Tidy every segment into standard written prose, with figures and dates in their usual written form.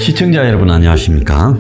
시청자 여러분 안녕하십니까?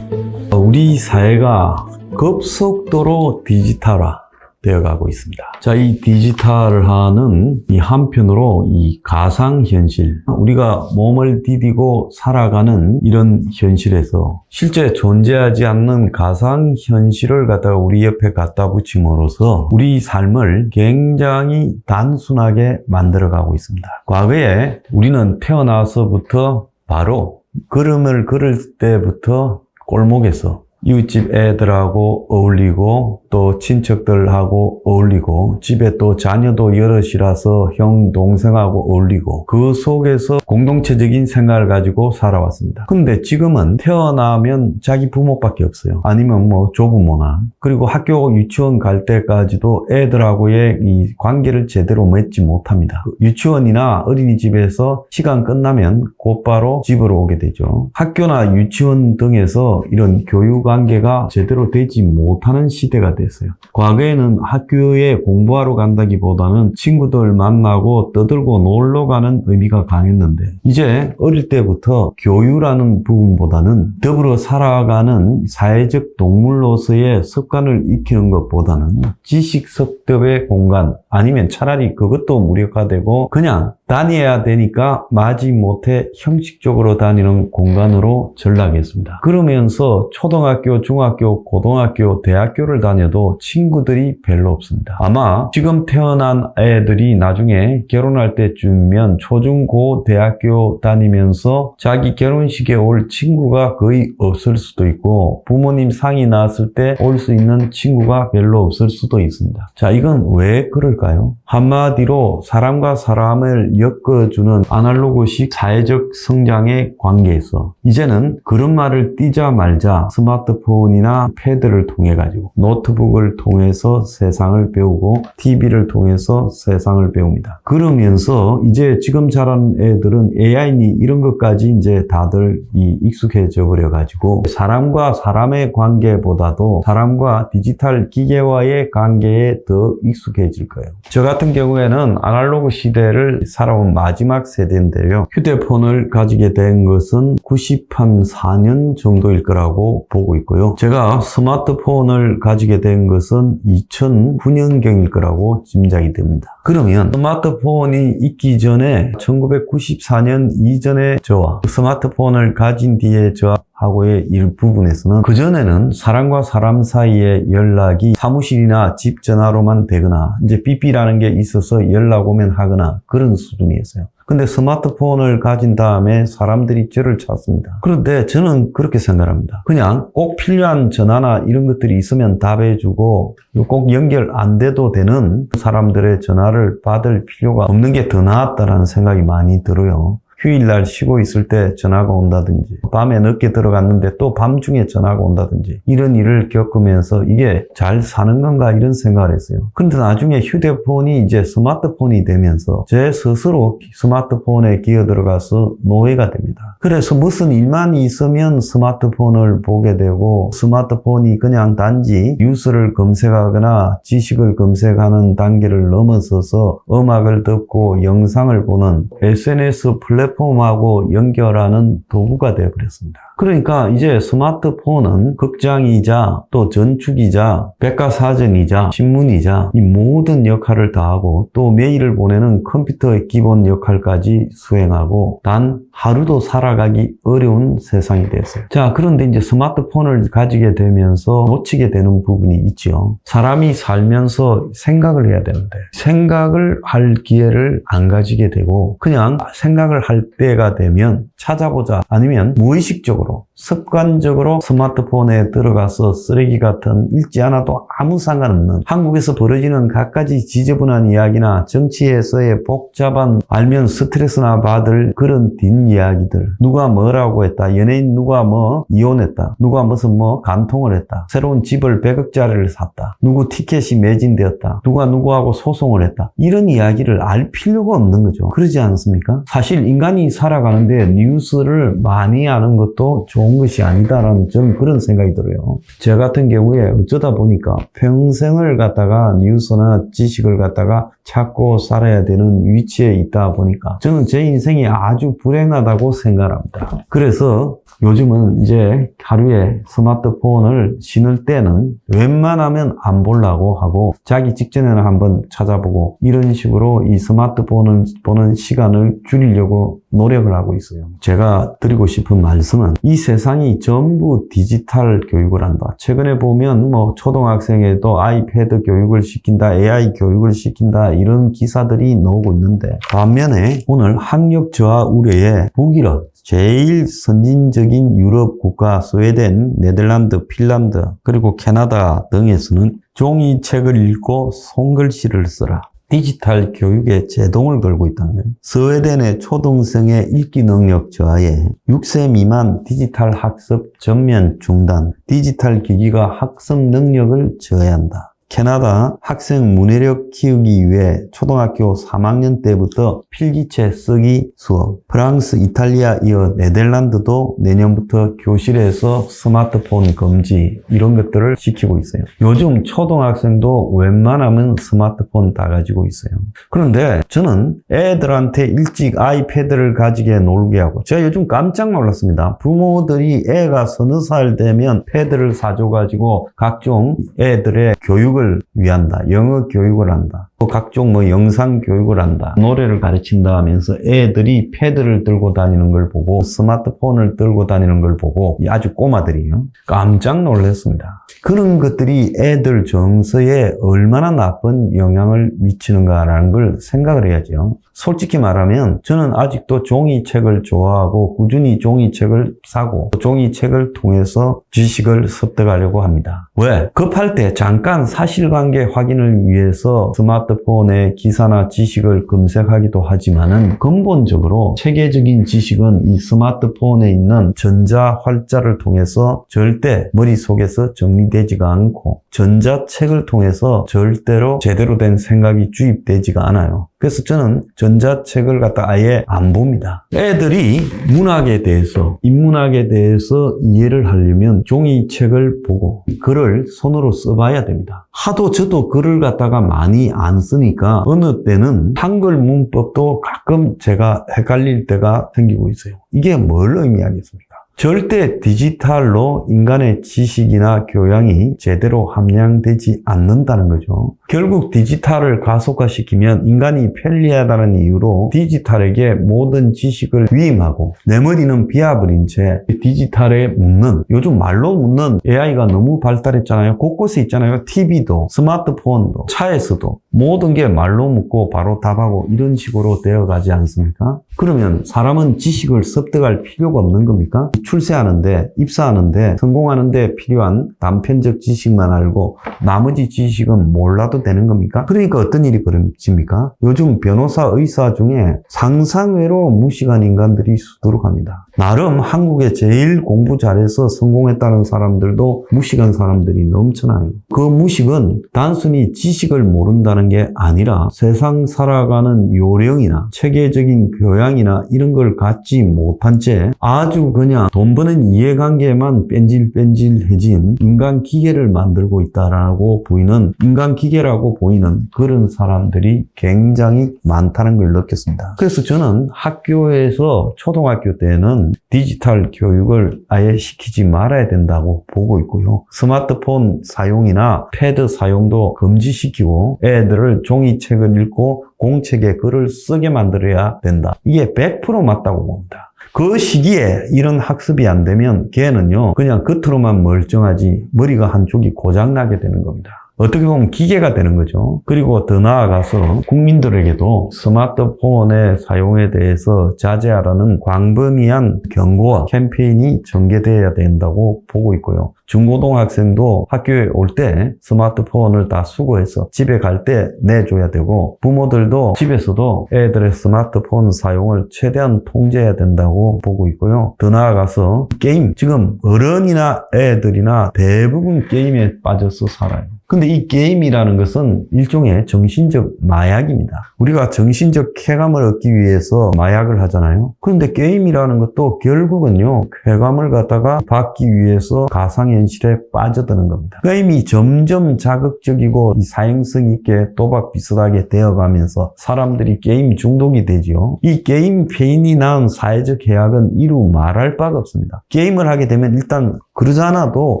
우리 사회가 급속도로 디지털화 되어가고 있습니다. 자, 이 디지털화는 이 한편으로 이 가상현실, 우리가 몸을 디디고 살아가는 이런 현실에서 실제 존재하지 않는 가상현실을 갖다가 우리 옆에 갖다 붙임으로써 우리 삶을 굉장히 단순하게 만들어가고 있습니다. 과거에 우리는 태어나서부터 바로 그림을 그릴 때부터 골목에서 이웃집 애들하고 어울리고 또 친척들하고 어울리고 집에 또 자녀도 여럿이라서 형, 동생하고 어울리고 그 속에서 공동체적인 생각을 가지고 살아왔습니다. 근데 지금은 태어나면 자기 부모밖에 없어요. 아니면 뭐 조부모나 그리고 학교 유치원 갈 때까지도 애들하고의 이 관계를 제대로 맺지 못합니다. 유치원이나 어린이집에서 시간 끝나면 곧바로 집으로 오게 되죠. 학교나 유치원 등에서 이런 교육 관계가 제대로 되지 못하는 시대가 됐어요. 과거에는 학교에 공부하러 간다기보다는 친구들 만나고 떠들고 놀러 가는 의미가 강했는데 이제 어릴 때부터 교육이라는 부분보다는 더불어 살아가는 사회적 동물로서의 습관을 익히는 것보다는 지식 습득의 공간 아니면 차라리 그것도 무력화되고 그냥 다녀야 되니까 마지못해 형식적으로 다니는 공간으로 전락했습니다. 그러면서 초등학교, 중학교, 고등학교, 대학교를 다녀도 친구들이 별로 없습니다. 아마 지금 태어난 애들이 나중에 결혼할 때쯤이면 초중, 고, 대학교 다니면서 자기 결혼식에 올 친구가 거의 없을 수도 있고 부모님 상이 나왔을 때 올 수 있는 친구가 별로 없을 수도 있습니다. 자, 이건 왜 그럴까요? 한마디로 사람과 사람을 엮어주는 아날로그식 사회적 성장의 관계에서 이제는 그런 말을 띄자 말자 스마트폰이나 패드를 통해 가지고 노트북을 통해서 세상을 배우고 TV를 통해서 세상을 배웁니다. 그러면서 이제 지금 자라는 애들은 AI니 이런 것까지 이제 다들 익숙해져 버려 가지고 사람과 사람의 관계보다도 사람과 디지털 기계와의 관계에 더 익숙해질 거예요. 저 같은 경우에는 아날로그 시대를 살아온 마지막 세대인데요. 휴대폰을 가지게 된 것은 94년 정도일 거라고 보고 있고요. 제가 스마트폰을 가지게 된 것은 2009년경일 거라고 짐작이 됩니다. 그러면 스마트폰이 있기 전에 1994년 이전의 저와 스마트폰을 가진 뒤에 저하고의 일부분에서는 그전에는 사람과 사람 사이의 연락이 사무실이나 집 전화로만 되거나 이제 삐삐라는 게 있어서 연락 오면 하거나 그런 수준이었어요. 근데 스마트폰을 가진 다음에 사람들이 저를 찾습니다. 그런데 저는 그렇게 생각합니다. 그냥 꼭 필요한 전화나 이런 것들이 있으면 답해주고 꼭 연결 안 돼도 되는 사람들의 전화를 받을 필요가 없는 게 더 나았다라는 생각이 많이 들어요. 휴일날 쉬고 있을 때 전화가 온다든지 밤에 늦게 들어갔는데 또 밤중에 전화가 온다든지 이런 일을 겪으면서 이게 잘 사는 건가 이런 생각을 했어요. 근데 나중에 휴대폰이 이제 스마트폰이 되면서 제 스스로 스마트폰에 기어 들어가서 노예가 됩니다. 그래서 무슨 일만 있으면 스마트폰을 보게 되고 스마트폰이 그냥 단지 뉴스를 검색하거나 지식을 검색하는 단계를 넘어서서 음악을 듣고 영상을 보는 SNS 플랫폼하고 연결하는 도구가 되어버렸습니다. 그러니까 이제 스마트폰은 극장이자 또 전축이자 백과사전이자 신문이자 이 모든 역할을 다하고 또 메일을 보내는 컴퓨터의 기본 역할까지 수행하고 단 하루도 살아가기 어려운 세상이 됐어요. 자, 그런데 이제 스마트폰을 가지게 되면서 놓치게 되는 부분이 있죠. 사람이 살면서 생각을 해야 되는데 생각을 할 기회를 안 가지게 되고 그냥 생각을 할 때가 되면 찾아보자 아니면 무의식적으로 습관적으로 스마트폰에 들어가서 쓰레기 같은 읽지 않아도 아무 상관없는 한국에서 벌어지는 갖가지 지저분한 이야기나 정치에서의 복잡한 알면 스트레스나 받을 그런 뒷이야기들 누가 뭐라고 했다 연예인 누가 뭐 이혼했다 누가 무슨 뭐 간통을 했다 새로운 집을 100억짜리를 샀다 누구 티켓이 매진되었다 누가 누구하고 소송을 했다 이런 이야기를 알 필요가 없는 거죠. 그러지 않습니까? 사실 인간이 살아가는데 뉴스를 많이 아는 것도 좋은 것이 아니다라는 좀 그런 생각이 들어요. 저 같은 경우에 어쩌다 보니까 평생을 갖다가 뉴스나 지식을 갖다가 찾고 살아야 되는 위치에 있다 보니까 저는 제 인생이 아주 불행하다고 생각합니다. 그래서 요즘은 이제 하루에 스마트폰을 신을 때는 웬만하면 안 보려고 하고 자기 직전에는 한번 찾아보고 이런 식으로 이 스마트폰을 보는 시간을 줄이려고 노력을 하고 있어요. 제가 드리고 싶은 말씀은 이 세상이 전부 디지털 교육을 한다. 최근에 보면 뭐 초등학생에도 아이패드 교육을 시킨다, AI 교육을 시킨다 이런 기사들이 나오고 있는데 반면에 오늘 학력 저하 우려에 북유럽 제일 선진적인 유럽 국가 스웨덴, 네덜란드, 핀란드 그리고 캐나다 등에서는 종이책을 읽고 손글씨를 써라. 디지털 교육에 제동을 걸고 있다는 거예요. 스웨덴의 초등생의 읽기 능력 저하에 6세 미만 디지털 학습 전면 중단, 디지털 기기가 학습 능력을 저해한다. 캐나다 학생 문해력 키우기 위해 초등학교 3학년 때부터 필기체 쓰기 수업, 프랑스, 이탈리아 이어 네덜란드도 내년부터 교실에서 스마트폰 금지 이런 것들을 시키고 있어요. 요즘 초등학생도 웬만하면 스마트폰 다 가지고 있어요. 그런데 저는 애들한테 일찍 아이패드를 가지게 놀게 하고 제가 요즘 깜짝 놀랐습니다. 부모들이 애가 서너 살 되면 패드를 사줘가지고 각종 애들의 교육을 위한다. 영어 교육을 한다. 또 각종 뭐 영상 교육을 한다. 노래를 가르친다 하면서 애들이 패드를 들고 다니는 걸 보고 스마트폰을 들고 다니는 걸 보고 아주 꼬마들이요. 깜짝 놀랐습니다. 그런 것들이 애들 정서에 얼마나 나쁜 영향을 미치는가라는 걸 생각을 해야죠. 솔직히 말하면 저는 아직도 종이책을 좋아하고 꾸준히 종이책을 사고 종이책을 통해서 지식을 습득하려고 합니다. 왜? 급할 때 잠깐 사실관계 확인을 위해서 스마트폰에 기사나 지식을 검색하기도 하지만은 근본적으로 체계적인 지식은 이 스마트폰에 있는 전자활자를 통해서 절대 머릿속에서 정리되지가 않고 전자책을 통해서 절대로 제대로 된 생각이 주입되지가 않아요. 그래서 저는 전자책을 갖다 아예 안 봅니다. 애들이 문학에 대해서, 인문학에 대해서 이해를 하려면 종이책을 보고 글을 손으로 써봐야 됩니다. 하도 저도 글을 갖다가 많이 안 쓰니까 어느 때는 한글 문법도 가끔 제가 헷갈릴 때가 생기고 있어요. 이게 뭘 의미하겠습니까? 절대 디지털로 인간의 지식이나 교양이 제대로 함량되지 않는다는 거죠. 결국 디지털을 가속화시키면 인간이 편리하다는 이유로 디지털에게 모든 지식을 위임하고 내 머리는 비아블인 채 디지털에 묻는, 요즘 말로 묻는 AI가 너무 발달했잖아요. 곳곳에 있잖아요. TV도 스마트폰도 차에서도 모든 게 말로 묻고 바로 답하고 이런 식으로 되어가지 않습니까? 그러면 사람은 지식을 습득할 필요가 없는 겁니까? 출세하는데, 입사하는데, 성공하는데 필요한 단편적 지식만 알고 나머지 지식은 몰라도 되는 겁니까? 그러니까 어떤 일이 벌어집니까? 요즘 변호사, 의사 중에 상상외로 무식한 인간들이 수두룩합니다. 나름 한국에 제일 공부 잘해서 성공했다는 사람들도 무식한 사람들이 넘쳐나요. 그 무식은 단순히 지식을 모른다는 게 아니라 세상 살아가는 요령이나 체계적인 교양이나 이런 걸 갖지 못한 채 아주 그냥 돈 버는 이해관계만 뺀질뺀질해진 인간 기계를 만들고 있다라고 보이는, 인간 기계라고 보이는 그런 사람들이 굉장히 많다는 걸 느꼈습니다. 그래서 저는 학교에서 초등학교 때는 디지털 교육을 아예 시키지 말아야 된다고 보고 있고요. 스마트폰 사용이나 패드 사용도 금지시키고 애들을 종이책을 읽고 공책에 글을 쓰게 만들어야 된다. 이게 100% 맞다고 봅니다. 그 시기에 이런 학습이 안 되면 걔는요 그냥 겉으로만 멀쩡하지 머리가 한쪽이 고장나게 되는 겁니다. 어떻게 보면 기계가 되는 거죠. 그리고 더 나아가서 국민들에게도 스마트폰의 사용에 대해서 자제하라는 광범위한 경고와 캠페인이 전개되어야 된다고 보고 있고요. 중고등학생도 학교에 올 때 스마트폰을 다 수거해서 집에 갈 때 내줘야 되고, 부모들도 집에서도 애들의 스마트폰 사용을 최대한 통제해야 된다고 보고 있고요. 더 나아가서 게임, 지금 어른이나 애들이나 대부분 게임에 빠져서 살아요. 근데 이 게임이라는 것은 일종의 정신적 마약입니다. 우리가 정신적 쾌감을 얻기 위해서 마약을 하잖아요. 그런데 게임이라는 것도 결국은요 쾌감을 갖다가 받기 위해서 가상의 가상현실에 빠져드는 겁니다. 게임이 점점 자극적이고 사행성 있게 도박 비슷하게 되어가면서 사람들이 게임 중독이 되죠. 이 게임 페인이 낳은 사회적 해악은 이루 말할 바가 없습니다. 게임을 하게 되면 일단 그러지 않아도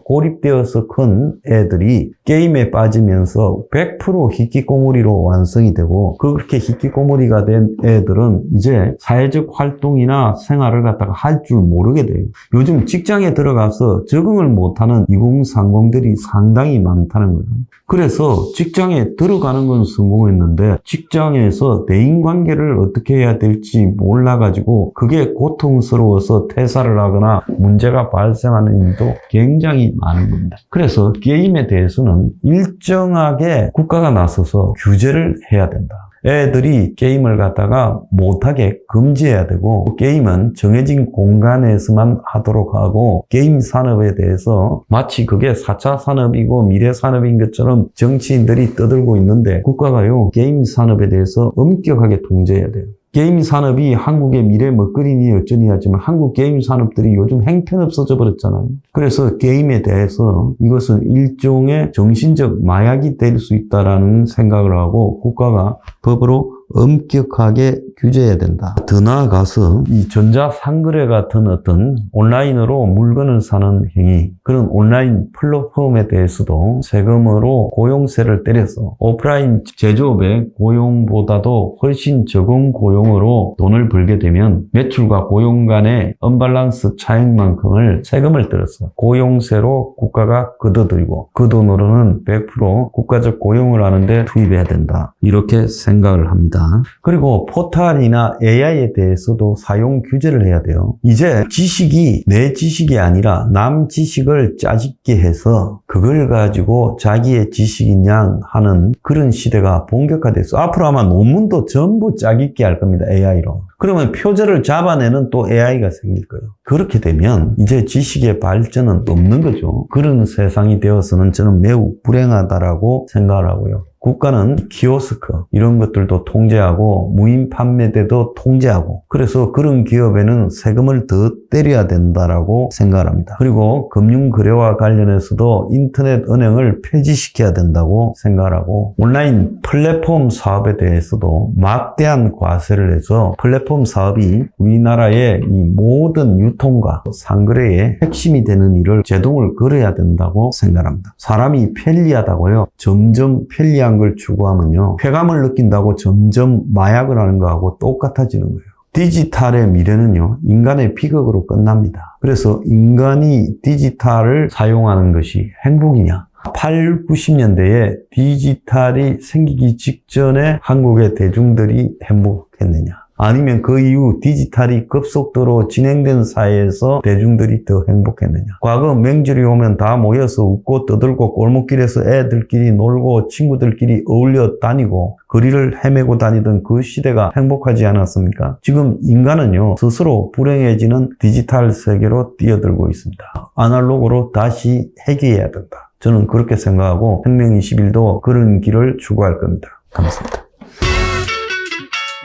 고립되어서 큰 애들이 게임에 빠지면서 100% 히키코모리로 완성이 되고, 그렇게 히키코모리가 된 애들은 이제 사회적 활동이나 생활을 갖다가 할 줄 모르게 돼요. 요즘 직장에 들어가서 적응을 못하는 2030들이 상당히 많다는 거예요. 그래서 직장에 들어가는 건 성공했는데 직장에서 대인관계를 어떻게 해야 될지 몰라가지고 그게 고통스러워서 퇴사를 하거나 문제가 발생하는 일도 굉장히 많은 겁니다. 그래서 게임에 대해서는 일정하게 국가가 나서서 규제를 해야 된다. 애들이 게임을 갖다가 못하게 금지해야 되고, 게임은 정해진 공간에서만 하도록 하고, 게임 산업에 대해서 마치 그게 4차 산업이고 미래 산업인 것처럼 정치인들이 떠들고 있는데, 국가가요 게임 산업에 대해서 엄격하게 통제해야 돼요. 게임 산업이 한국의 미래 먹거리니 어쩌니 하지만 한국 게임 산업들이 요즘 행편없어져 버렸잖아요. 그래서 게임에 대해서 이것은 일종의 정신적 마약이 될 수 있다라는 생각을 하고 국가가 법으로 엄격하게 규제해야 된다. 더 나아가서 이 전자상거래 같은 어떤 온라인으로 물건을 사는 행위, 그런 온라인 플랫폼에 대해서도 세금으로 고용세를 때려서 오프라인 제조업의 고용보다도 훨씬 적은 고용으로 돈을 벌게 되면 매출과 고용 간의 언밸런스 차익만큼을 세금을 들어서 고용세로 국가가 걷어들이고 그 돈으로는 100% 국가적 고용을 하는데 투입해야 된다. 이렇게 생각을 합니다. 그리고 포탈이나 AI에 대해서도 사용 규제를 해야 돼요. 이제 지식이 내 지식이 아니라 남 지식을 짜집게 해서 그걸 가지고 자기의 지식인 양 하는 그런 시대가 본격화돼서 앞으로 아마 논문도 전부 짜깁게 할 겁니다. AI로. 그러면 표절을 잡아내는 또 AI가 생길 거예요. 그렇게 되면 이제 지식의 발전은 없는 거죠. 그런 세상이 되어서는 저는 매우 불행하다라고 생각을 하고요. 국가는 키오스크 이런 것들도 통제하고 무인 판매대도 통제하고, 그래서 그런 기업에는 세금을 더 때려야 된다라고 생각을 합니다. 그리고 금융거래와 관련해서도 인터넷 은행을 폐지시켜야 된다고 생각을 하고, 온라인 플랫폼 사업에 대해서도 막대한 과세를 해서 플랫폼 사업이 우리나라의 이 모든 유통과 상거래의 핵심이 되는 일을 제동을 걸어야 된다고 생각합니다. 사람이 편리하다고요. 점점 편리한 걸 추구하면요, 쾌감을 느낀다고 점점 마약을 하는 거하고 똑같아지는 거예요. 디지털의 미래는요, 인간의 비극으로 끝납니다. 그래서 인간이 디지털을 사용하는 것이 행복이냐? 8, 90년대에 디지털이 생기기 직전에 한국의 대중들이 행복했느냐? 아니면 그 이후 디지털이 급속도로 진행된 사회에서 대중들이 더 행복했느냐? 과거 명절이 오면 다 모여서 웃고 떠들고 골목길에서 애들끼리 놀고 친구들끼리 어울려 다니고 거리를 헤매고 다니던 그 시대가 행복하지 않았습니까? 지금 인간은요, 스스로 불행해지는 디지털 세계로 뛰어들고 있습니다. 아날로그로 다시 회귀해야 된다. 저는 그렇게 생각하고 혁명 21도 그런 길을 추구할 겁니다. 감사합니다.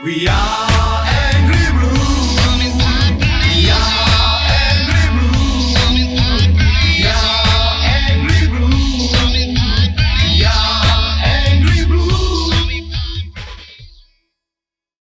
We are